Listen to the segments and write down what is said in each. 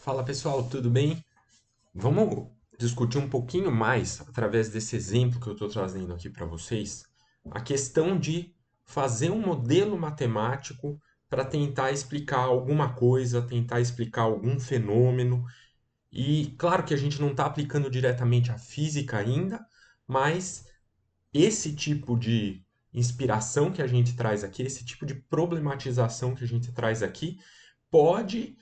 Fala pessoal, tudo bem? Vamos discutir um pouquinho mais, através desse exemplo que eu estou trazendo aqui para vocês, a questão de fazer um modelo matemático para tentar explicar alguma coisa, tentar explicar algum fenômeno. E claro que a gente não está aplicando diretamente a física ainda, mas esse tipo de inspiração que a gente traz aqui, esse tipo de problematização que a gente traz aqui, pode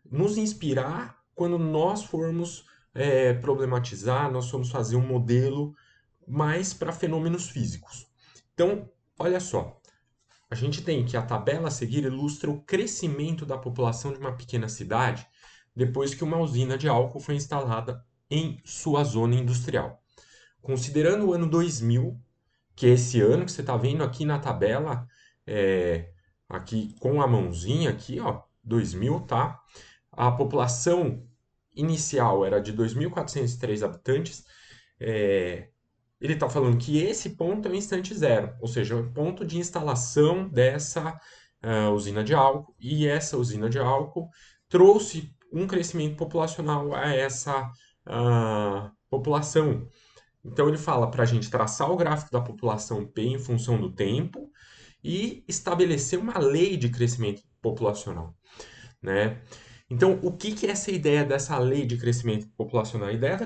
nos inspirar quando nós formos problematizar, nós formos fazer um modelo mais para fenômenos físicos. Então, olha só, a gente tem que a tabela a seguir ilustra o crescimento da população de uma pequena cidade depois que uma usina de álcool foi instalada em sua zona industrial. Considerando o ano 2000, que é esse ano que você está vendo aqui na tabela, aqui com a mãozinha aqui, ó, 2000, tá? A população inicial era de 2.403 habitantes. É, ele está falando que esse ponto é o instante zero, ou seja, o ponto de instalação dessa usina de álcool, e essa usina de álcool trouxe um crescimento populacional a essa população. Então ele fala para a gente traçar o gráfico da população P em função do tempo e estabelecer uma lei de crescimento populacional, né? Então, o que que é essa ideia dessa lei de crescimento populacional? A ideia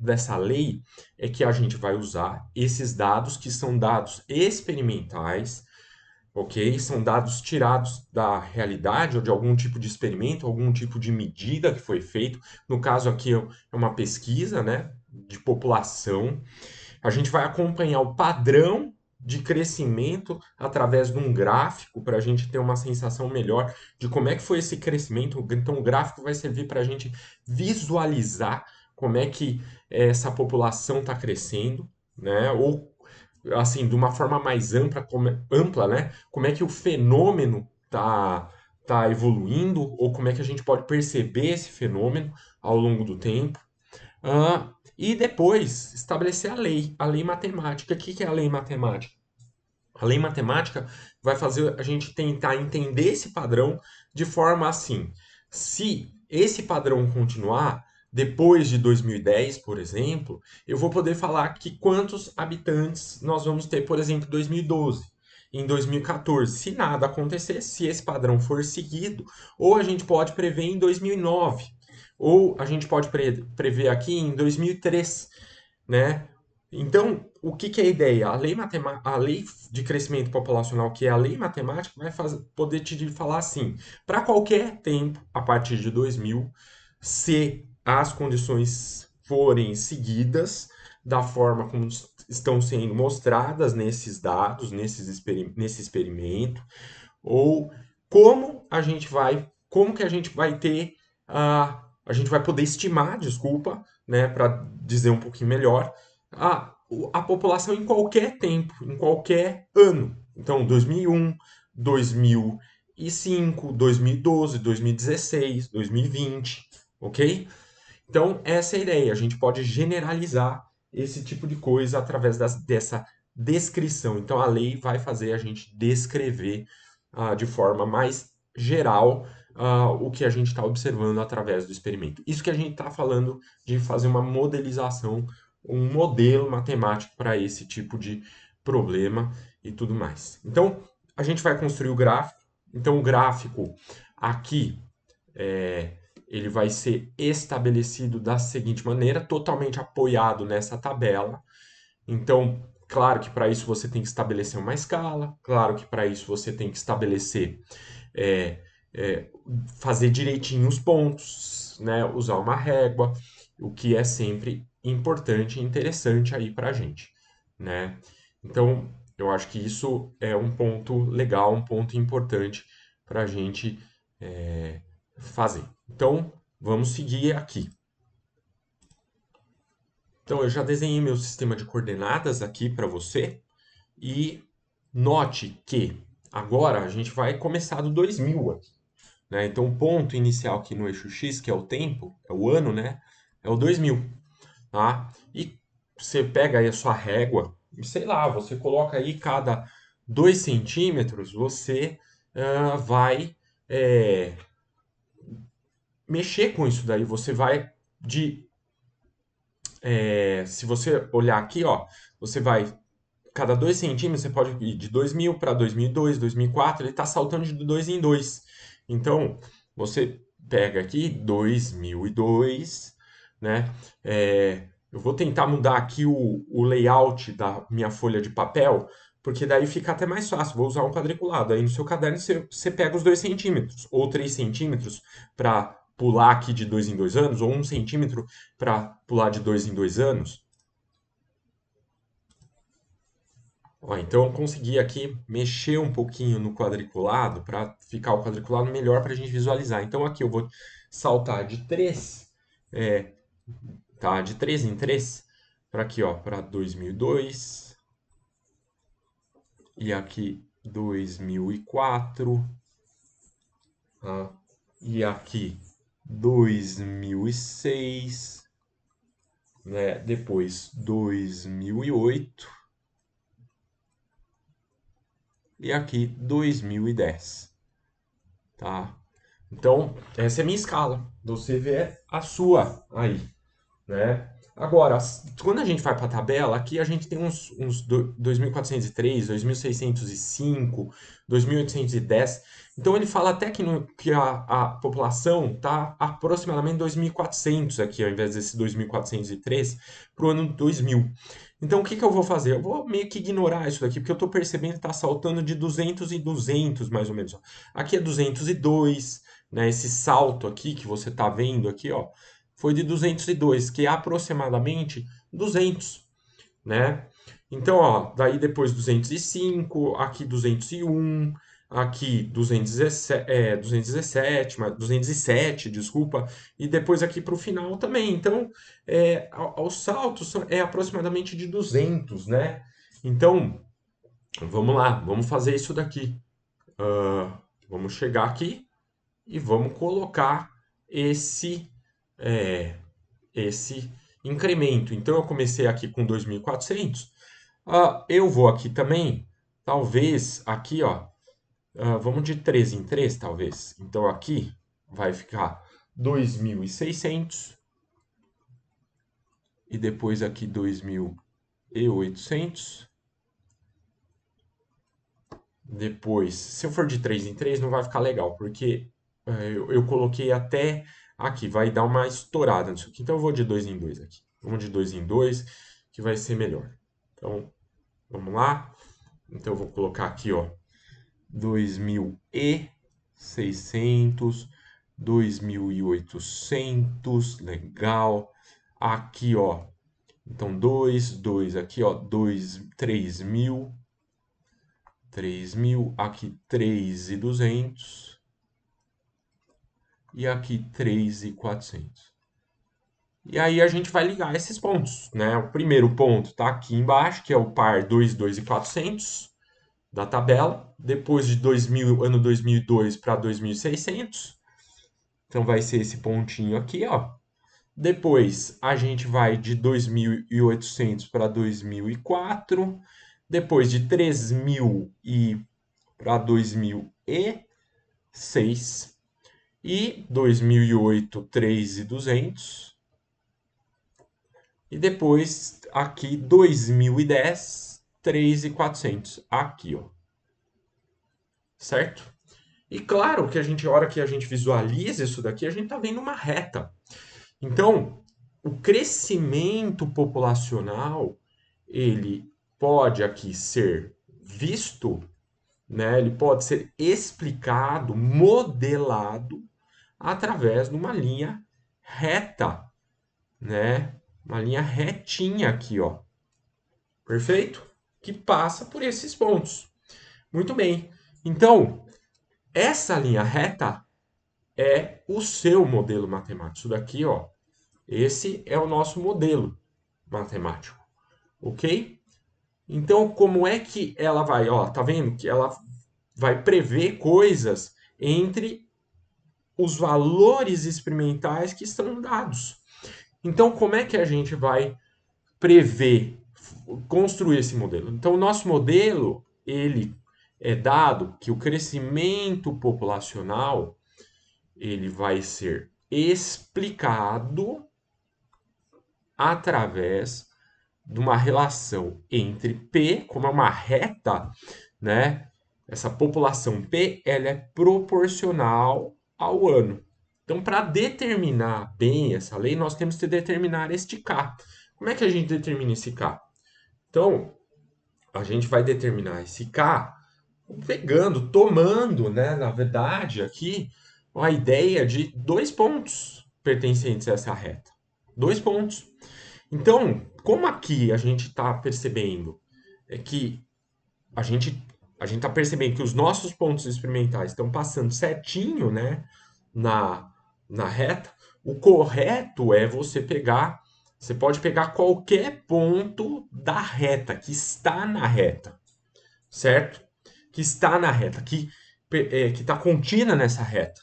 dessa lei é que a gente vai usar esses dados, que são dados experimentais, ok? São dados tirados da realidade ou de algum tipo de experimento, algum tipo de medida que foi feito. No caso aqui é uma pesquisa, né, de população. A gente vai acompanhar o padrão de crescimento através de um gráfico para a gente ter uma sensação melhor de como é que foi esse crescimento. Então, o gráfico vai servir para a gente visualizar como é que essa população está crescendo, né? Ou assim, de uma forma mais ampla, né? Como é que o fenômeno tá evoluindo, ou como é que a gente pode perceber esse fenômeno ao longo do tempo. E depois estabelecer a lei matemática. O que que é a lei matemática? A lei matemática vai fazer a gente tentar entender esse padrão de forma assim: se esse padrão continuar depois de 2010, por exemplo, eu vou poder falar que quantos habitantes nós vamos ter, por exemplo, em 2012, em 2014. Se nada acontecer, se esse padrão for seguido, ou a gente pode prever em 2009, ou a gente pode prever aqui em 2003, né? Então, o que que é a ideia? A lei de crescimento populacional, que é a lei matemática, vai poder te falar assim, para qualquer tempo, a partir de 2000, se as condições forem seguidas da forma como estão sendo mostradas nesses dados, nesse experimento, ou como que a gente vai ter, a gente vai poder estimar, desculpa, né, para dizer um pouquinho melhor, a população em qualquer tempo, em qualquer ano. Então, 2001, 2005, 2012, 2016, 2020, ok? Então, essa é a ideia. A gente pode generalizar esse tipo de coisa através dessa descrição. Então, a lei vai fazer a gente descrever de forma mais geral o que a gente está observando através do experimento. Isso que a gente está falando de fazer uma modelização, um modelo matemático para esse tipo de problema e tudo mais. Então, a gente vai construir o gráfico. Então, o gráfico aqui ele vai ser estabelecido da seguinte maneira, totalmente apoiado nessa tabela. Então, claro que para isso você tem que estabelecer uma escala, claro que para isso você tem que estabelecer, é, é, fazer direitinho os pontos, né? Usar uma régua, o que é sempre importante e interessante aí para a gente, né? Então, eu acho que isso é um ponto legal, um ponto importante para a gente fazer. Então, vamos seguir aqui. Então, eu já desenhei meu sistema de coordenadas aqui para você e note que agora a gente vai começar do 2000 aqui, né? Então, o ponto inicial aqui no eixo X, que é o tempo, é o ano, né? É o 2000, tá? E você pega aí a sua régua, e sei lá, você coloca aí cada 2 centímetros, você vai é, mexer com isso daí. Você vai se você olhar aqui, ó, você vai cada 2 centímetros, você pode ir de 2000 para 2002, 2004, ele está saltando de 2 em 2. Então, você pega aqui 2002, né? Eu vou tentar mudar aqui o layout da minha folha de papel, porque daí fica até mais fácil. Vou usar um quadriculado. Aí no seu caderno você pega os 2 centímetros, ou 3 centímetros para pular aqui de 2 em 2 anos, ou 1 centímetro para pular de 2 em 2 anos. Ó, então eu consegui aqui mexer um pouquinho no quadriculado para ficar o quadriculado melhor para a gente visualizar. Então aqui eu vou saltar de 3, tá? De 3 em 3 para aqui, ó, para 2002 e aqui 2004, tá? E aqui 2006, né? Depois 2008 e aqui 2010, tá? Então, essa é a minha escala. Você vê a sua aí, né? Agora, quando a gente vai para a tabela, aqui a gente tem uns 2403, 2605, 2810. Então, ele fala até que, que a população está aproximadamente 2400 aqui, ao invés desse 2403, para o ano 2000. Então, o que que eu vou fazer? Eu vou meio que ignorar isso daqui, porque eu estou percebendo que está saltando de 200 e 200, mais ou menos. Ó. Aqui é 202, né? Esse salto aqui que você está vendo aqui, ó, foi de 202, que é aproximadamente 200, né? Então, ó, daí depois 205, aqui 201, aqui 217, 217, 207, desculpa, e depois aqui para o final também. Então, os saltos é aproximadamente de 200, né? Então, vamos lá, vamos fazer isso daqui. Vamos chegar aqui e vamos colocar esse é, esse incremento. Então, eu comecei aqui com 2.400. Eu vou aqui também, talvez, aqui, ó, vamos de 3 em 3, talvez. Então, aqui vai ficar 2.600. E depois aqui 2.800. Depois, se eu for de 3 em 3, não vai ficar legal, porque eu coloquei até aqui, vai dar uma estourada nisso aqui. Então eu vou de 2 em 2 aqui. Vamos de 2 em 2, que vai ser melhor. Então, vamos lá. Então eu vou colocar aqui, ó, 2.600, 2.800, legal. Aqui, ó, então 2 aqui, ó, 3.000. 3.000, aqui 3.200 e aqui 3.400. E aí a gente vai ligar esses pontos, né? O primeiro ponto está aqui embaixo, que é o par 2.400 da tabela. Depois de 2000, ano 2002 para 2.600. Então vai ser esse pontinho aqui, ó. Depois a gente vai de 2.800 para 2004. Depois de 3.000 para 2006 e 2008 3.200 e depois aqui 2010 3.400 aqui, ó. Certo? E claro que a hora que a gente visualiza isso daqui, a gente tá vendo uma reta. Então, o crescimento populacional, ele pode aqui ser visto, né? Ele pode ser explicado, modelado através de uma linha reta, né? Uma linha retinha aqui, ó. Perfeito? Que passa por esses pontos. Muito bem. Então, essa linha reta é o seu modelo matemático. Isso daqui, ó. Esse é o nosso modelo matemático. Ok? Então, como é que ela vai? Ó, tá vendo que ela vai prever coisas entre os valores experimentais que estão dados. Então, como é que a gente vai prever, construir esse modelo? Então, o nosso modelo, ele é dado que o crescimento populacional, ele vai ser explicado através de uma relação entre P, como é uma reta, né? Essa população P, ela é proporcional ao ano. Então, para determinar bem essa lei, nós temos que determinar este K. Como é que a gente determina esse K? Então, a gente vai determinar esse K pegando, tomando, né, na verdade, aqui, a ideia de dois pontos pertencentes a essa reta. Dois pontos. Então, como aqui a gente está percebendo que a gente a gente está percebendo que os nossos pontos experimentais estão passando certinho, né, na, na reta, o correto é você pode pegar qualquer ponto da reta, que está na reta, certo? Que está na reta, que está contida nessa reta,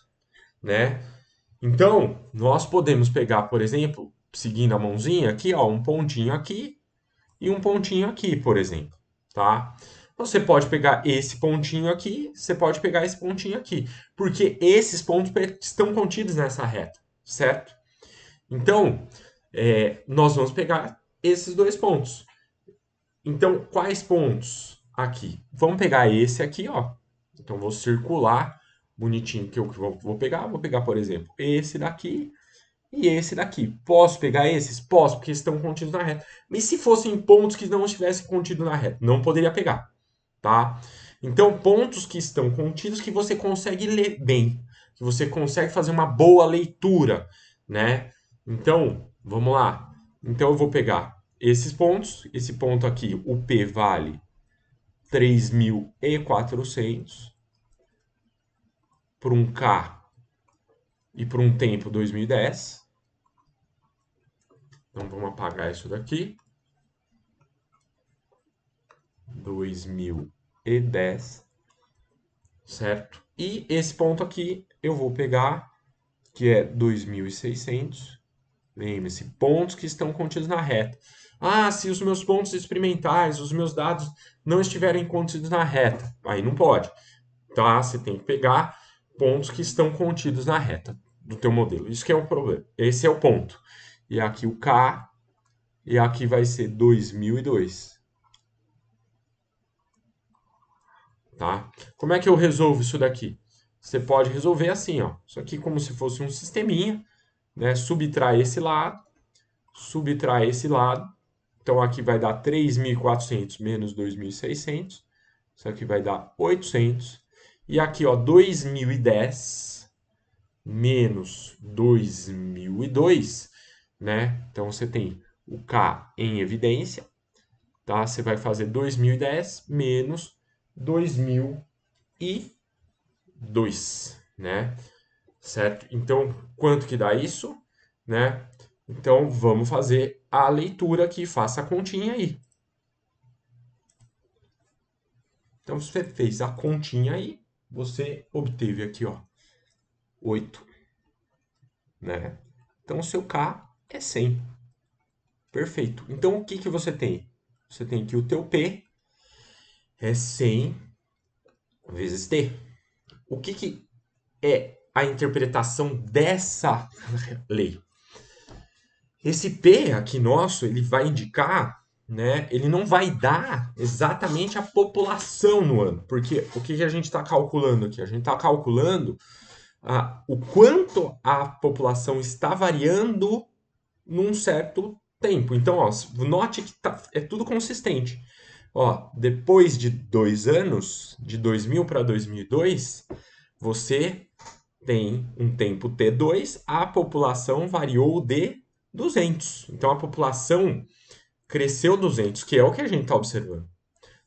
né? Então, nós podemos pegar, por exemplo, seguindo a mãozinha aqui, ó, um pontinho aqui e um pontinho aqui, por exemplo, tá? Você pode pegar esse pontinho aqui, você pode pegar esse pontinho aqui, porque esses pontos estão contidos nessa reta, certo? Então, nós vamos pegar esses dois pontos. Então, quais pontos aqui? Vamos pegar esse aqui, ó. Então, vou circular bonitinho que eu vou pegar. Vou pegar, por exemplo, esse daqui e esse daqui. Posso pegar esses? Posso, porque estão contidos na reta. Mas se fossem pontos que não estivessem contidos na reta, não poderia pegar, tá? Então, pontos que estão contidos que você consegue ler bem, que você consegue fazer uma boa leitura, né? Então, vamos lá. Então, eu vou pegar esses pontos. Esse ponto aqui, o P vale 3.400 por um K e por um tempo 2010. Então, vamos apagar isso daqui. 2010, certo? E esse ponto aqui eu vou pegar, que é 2.600. Lembre-se, pontos que estão contidos na reta. Ah, se os meus pontos experimentais, os meus dados não estiverem contidos na reta, aí não pode. Tá? Você tem que pegar pontos que estão contidos na reta do teu modelo. Isso que é o problema. Esse é o ponto. E aqui o K, e aqui vai ser 2002. Tá? Como é que eu resolvo isso daqui? Você pode resolver assim, ó. Isso aqui como se fosse um sisteminha, né? Subtrai esse lado, subtrai esse lado. Então aqui vai dar 3.400 menos 2.600. Isso aqui vai dar 800. E aqui, ó, 2010 menos 2002, né? Então você tem o K em evidência, tá? Você vai fazer 2010 menos 2002, né? Certo? Então, quanto que dá isso, né? Então, vamos fazer a leitura aqui, faça a continha aí. Então, você fez a continha aí, você obteve aqui, ó, 8, né? Então, o seu K é 100. Perfeito. Então, o que que você tem? Você tem que o teu P é 100 vezes T. O que que é a interpretação dessa lei? Esse P aqui nosso, ele vai indicar, né? Ele não vai dar exatamente a população no ano, porque o que que a gente está calculando aqui? A gente está calculando o quanto a população está variando num certo tempo. Então, ó, note que é tudo consistente. Ó, depois de 2 anos, de 2000 para 2002, você tem um tempo T2, a população variou de 200. Então, a população cresceu 200, que é o que a gente está observando,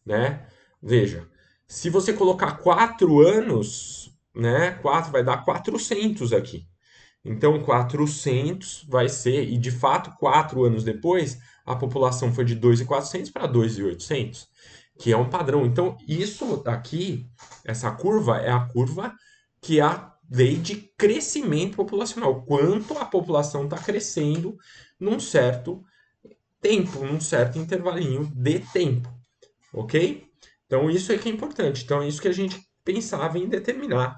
né? Veja, se você colocar 4 anos, né? 4 vai dar 400 aqui. Então, 400 vai ser, e de fato, 4 anos depois, a população foi de 2.400 para 2.800, que é um padrão. Então, isso aqui, essa curva, é a curva que é a lei de crescimento populacional. Quanto a população está crescendo num certo tempo, num certo intervalinho de tempo, ok? Então, isso é que é importante. Então, é isso que a gente pensava em determinar.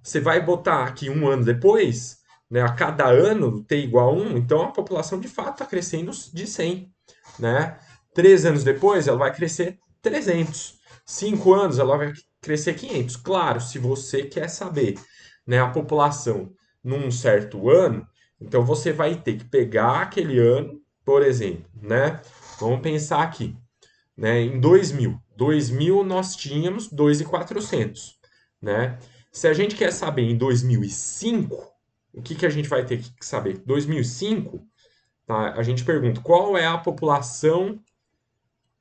Você vai botar aqui um ano depois, né, a cada ano t igual a 1, então a população de fato está crescendo de 100, né? 3 anos depois, ela vai crescer 300. 5 anos, ela vai crescer 500. Claro, se você quer saber, né, a população num certo ano, então você vai ter que pegar aquele ano, por exemplo, né? Vamos pensar aqui, né, em 2000. 2000 nós tínhamos 2.400, né? Se a gente quer saber em 2005, o que que a gente vai ter que saber? 2005, tá? A gente pergunta qual é a população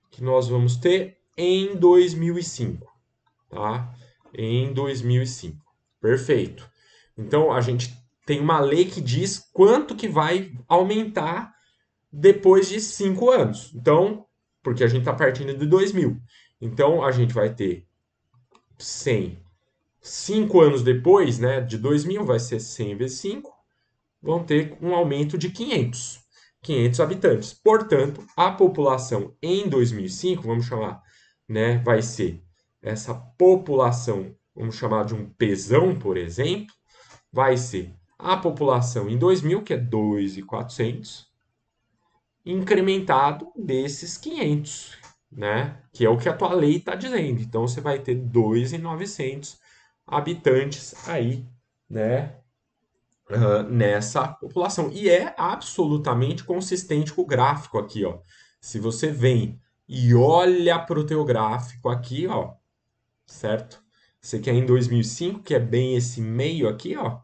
que nós vamos ter em 2005, tá? Em 2005. Perfeito. Então a gente tem uma lei que diz quanto que vai aumentar depois de 5 anos. Então, porque a gente está partindo de 2000. Então a gente vai ter 100. 5 anos depois, né, de 2000 vai ser 100 vezes 5, vão ter um aumento de 500 habitantes. Portanto, a população em 2005, vamos chamar, né, vai ser essa população, vamos chamar de um pesão, por exemplo, vai ser a população em 2000, que é 2.400, incrementado desses 500, né, que é o que a tua lei está dizendo. Então, você vai ter 2.900 habitantes aí, né, nessa população. E é absolutamente consistente com o gráfico aqui, ó. Se você vem e olha para o teu gráfico aqui, ó, certo? Você quer em 2005, que é bem esse meio aqui, ó,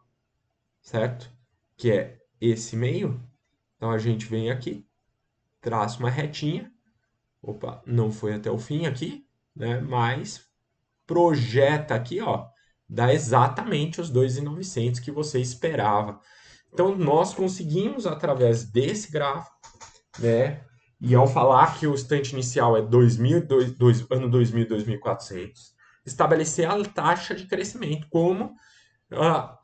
certo? Que é esse meio. Então a gente vem aqui, traça uma retinha. Opa, não foi até o fim aqui, né? Mas projeta aqui, ó, dá exatamente os 2.900 que você esperava. Então, nós conseguimos, através desse gráfico, né? E ao falar que o instante inicial é 2000, ano 2000 e 2.400, estabelecer a taxa de crescimento, como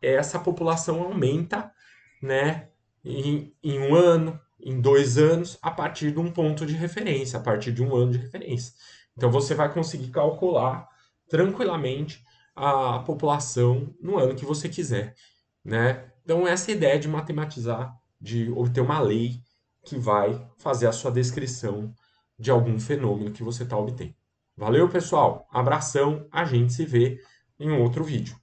essa população aumenta, né? Em um ano, em 2 anos, a partir de um ponto de referência, a partir de um ano de referência. Então, você vai conseguir calcular tranquilamente a população no ano que você quiser, né? Então, essa é a ideia de matematizar, de obter uma lei que vai fazer a sua descrição de algum fenômeno que você está obtendo. Valeu, pessoal. Abração. A gente se vê em um outro vídeo.